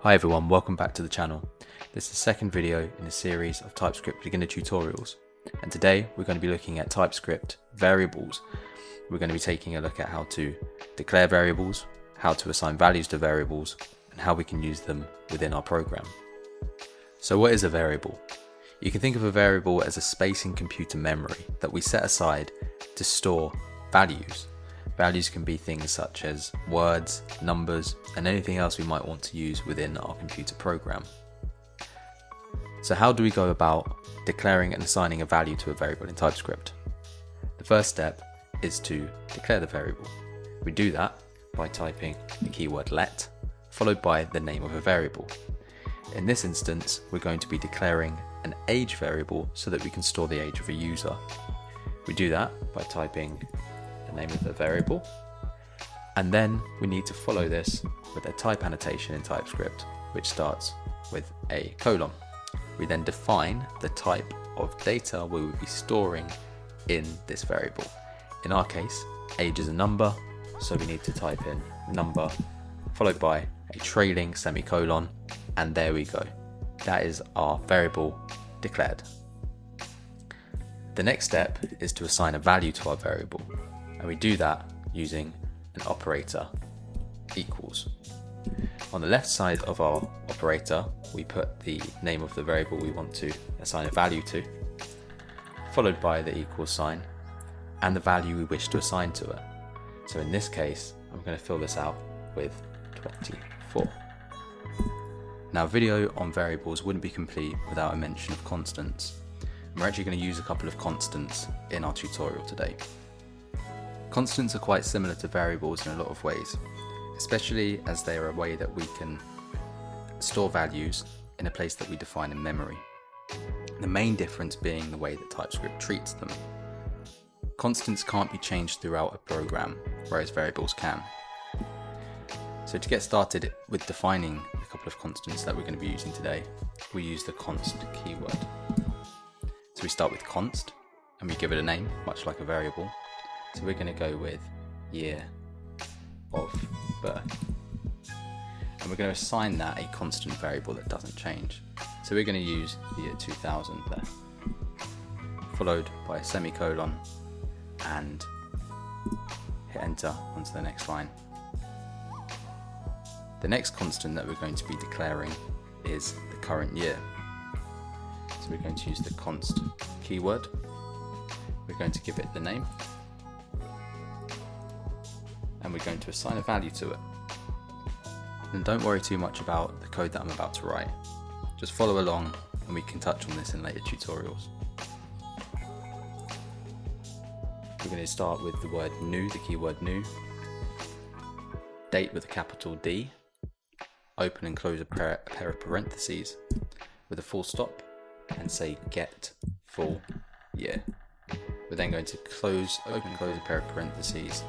Hi everyone, welcome back to the channel. This is the second video in a series of TypeScript beginner tutorials, and today we're going to be looking at TypeScript variables. We're going to be taking a look at how to declare variables, how to assign values to variables, and how we can use them within our program. So what is a variable? You can think of a variable as a space in computer memory that we set aside to store values. Values can be things such as words, numbers, and anything else we might want to use within our computer program. So how do we go about declaring and assigning a value to a variable in TypeScript? The first step is to declare the variable. We do that by typing the keyword let, followed by the name of a variable. In this instance, we're going to be declaring an age variable so that we can store the age of a user. We do that by typing the name of the variable, and then we need to follow this with a type annotation in TypeScript, which starts with a colon. We then define the type of data we will be storing in this variable. In our case, age is a number, so we need to type in number followed by a trailing semicolon, and there we go. That is our variable declared. The next step is to assign a value to our variable, and we do that using an operator equals. On the left side of our operator, we put the name of the variable we want to assign a value to, followed by the equals sign and the value we wish to assign to it. So in this case, I'm going to fill this out with 24. Now, a video on variables wouldn't be complete without a mention of constants. We're actually going to use a couple of constants in our tutorial today. Constants are quite similar to variables in a lot of ways, especially as they are a way that we can store values in a place that we define in memory. The main difference being the way that TypeScript treats them. Constants can't be changed throughout a program, whereas variables can. So to get started with defining a couple of constants that we're going to be using today, we use the const keyword. So we start with const, and we give it a name, much like a variable. So we're going to go with year of birth. And we're going to assign that a constant variable that doesn't change. So we're going to use the year 2000 there, followed by a semicolon, and hit enter onto the next line. The next constant that we're going to be declaring is the current year. So we're going to use the const keyword. We're going to give it the name, and we're going to assign a value to it. And don't worry too much about the code that I'm about to write. Just follow along and we can touch on this in later tutorials. We're going to start with the word new, the keyword new, date with a capital D, open and close a pair of parentheses with a full stop, and say get full year. We're then going to open and close a pair of parentheses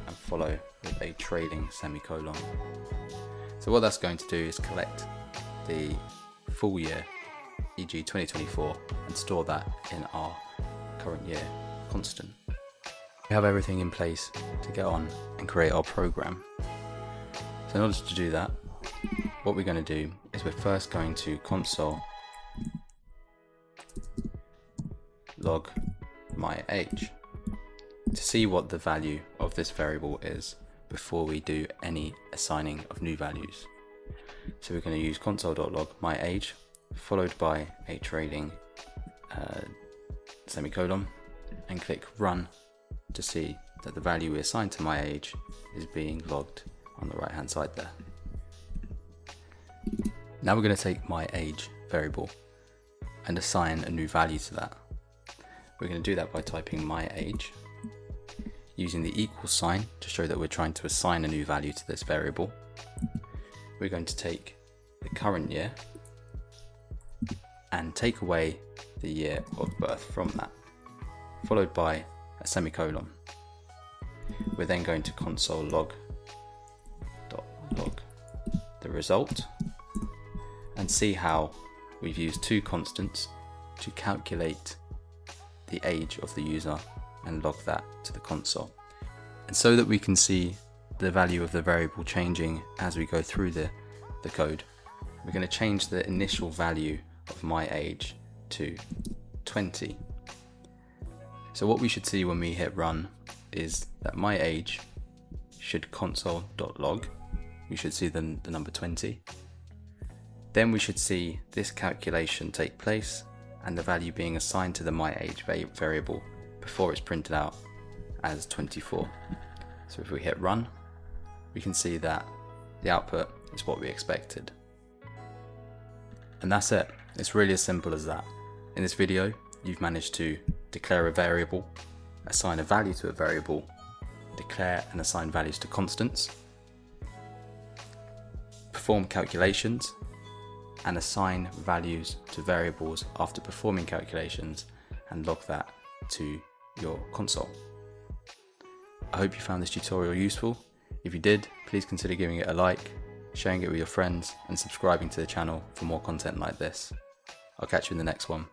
and follow with a trailing semicolon. So what that's going to do is collect the full year, e.g. 2024, and store that in our current year constant. We have everything in place to get on and create our program. So in order to do that, what we're going to do is we're first going to console log my age to see what the value of this variable is before we do any assigning of new values. So we're going to use console.log my age followed by a trailing semicolon, and click run to see that the value we assigned to my age is being logged on the right hand side there. Now we're going to take my age variable and assign a new value to that. We're going to do that by typing my age, using the equals sign to show that we're trying to assign a new value to this variable. We're going to take the current year and take away the year of birth from that, followed by a semicolon. We're then going to console log the result and see how we've used two constants to calculate the age of the user and log that to the console. And so that we can see the value of the variable changing as we go through the code, we're going to change the initial value of my age to 20. So what we should see when we hit run is that my age should console.log. We should see the number 20. Then we should see this calculation take place and the value being assigned to the my age variable before it's printed out as 24. So if we hit run, we can see that the output is what we expected. And that's it. It's really as simple as that. In this video, you've managed to declare a variable, assign a value to a variable, declare and assign values to constants, perform calculations, and assign values to variables after performing calculations and log that to your console. I hope you found this tutorial useful. If you did, please consider giving it a like, sharing it with your friends, and subscribing to the channel for more content like this. I'll catch you in the next one.